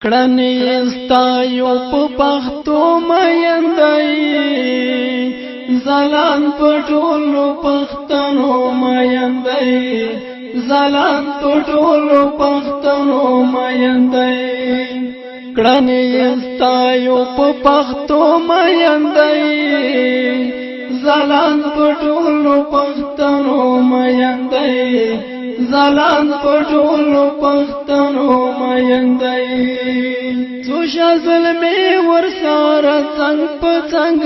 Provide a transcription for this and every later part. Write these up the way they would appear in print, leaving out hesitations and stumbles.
کړنې ستایو په پښتو میندۍ ځلان په ټولو پښتنو میندۍ ځلان په ټولو پښتنو میندۍ کړنې ستایو په پښتو میندۍ ځلان په ټولو پښتنو میندۍ ځلان په ټولو پښتنو میندۍ څو شازل مې ورسره څنګ په څنګ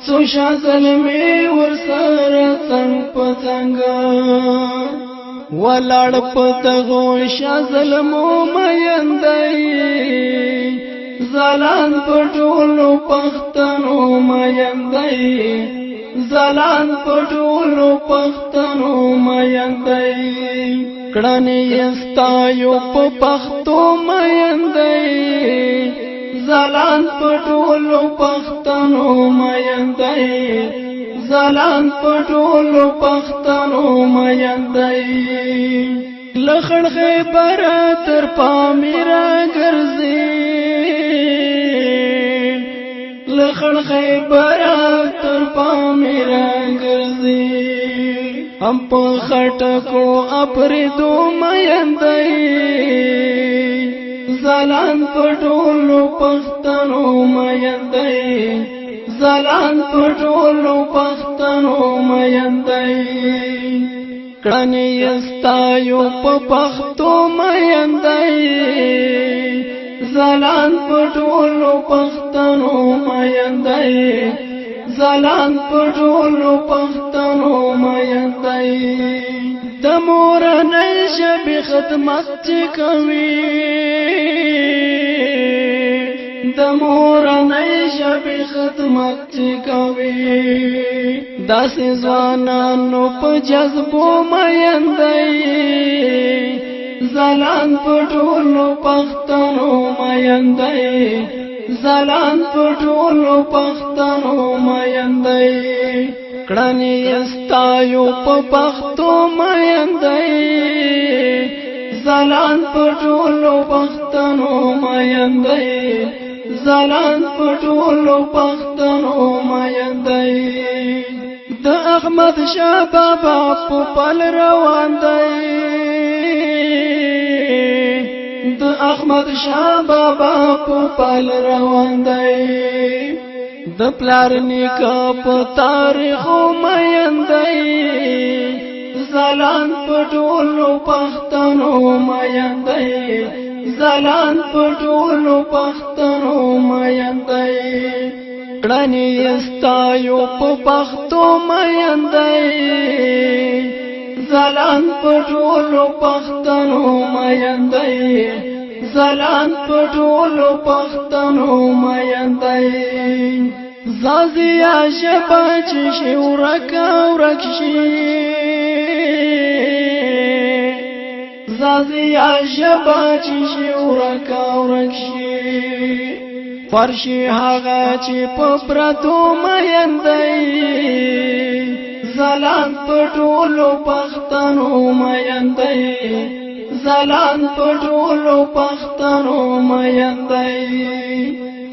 څو شازل مې ورسره څنګ په څنګ ولاړ په دغو شازل مو میندۍ ځلان په ټولو پښتنو میندۍ ځلان په ټولو پښتنو میندۍ کړنې ستایو په پښتو میندۍ ځلان په ټولو پښتنو میندۍ ځلان په ټولو پښتنو میندۍ لخړ خیبر تر پامیره ګرځي لخړ خیبر تر پامیره ګرځي هم په خټکو اپریدو میندۍ ځلان په ټولو پښتنو میندۍ ځلان په ټولو پښتنو میندۍ کړنې ستایو په پښتو میندۍ ځلان په ټولو پښتنو میندۍ ځلان په ټولو پښتنو میندۍ د مورنۍ ژبې خدمت چې کوي د مورنۍ ژبې خدمت چې کوي داسې ځوانانو په جذبو میندۍ ځلان په ټولو پښتنو میندۍ ځلان په ټولو پښتنو میندۍ کړنې ستایو په پښتو میندۍ ځلان په ټولو پښتنو میندۍ ځلان په ټولو پښتنو میندۍ د احمد شاه بابا په پل روان دی د احمد شاه بابا په پل روان دی د پلار نیکه په تاریخو میندۍ ځلان په ټولو پښتنو میندۍ ځلان په ټولو پښتنو میندۍ کړنې ستایو په پښتو میندۍ ځلان په ټولو پښتنو میندۍ ځلان په ټولو پښتنو میندۍ زازیا ژبه چې شي ورکه ورک شي زازیا ژبه چې شي ورکه ورک شي فرشي هغه چې په پرتو میندۍ ځلان په ټولو پښتنو میندۍ ځلان په ټولو پښتنو میندۍ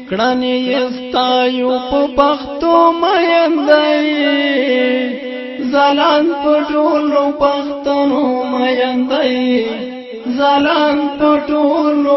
کړنې ستایو په پښتو میندۍ ځلان په ټولو پښتنو میندۍ ځلان په ټولو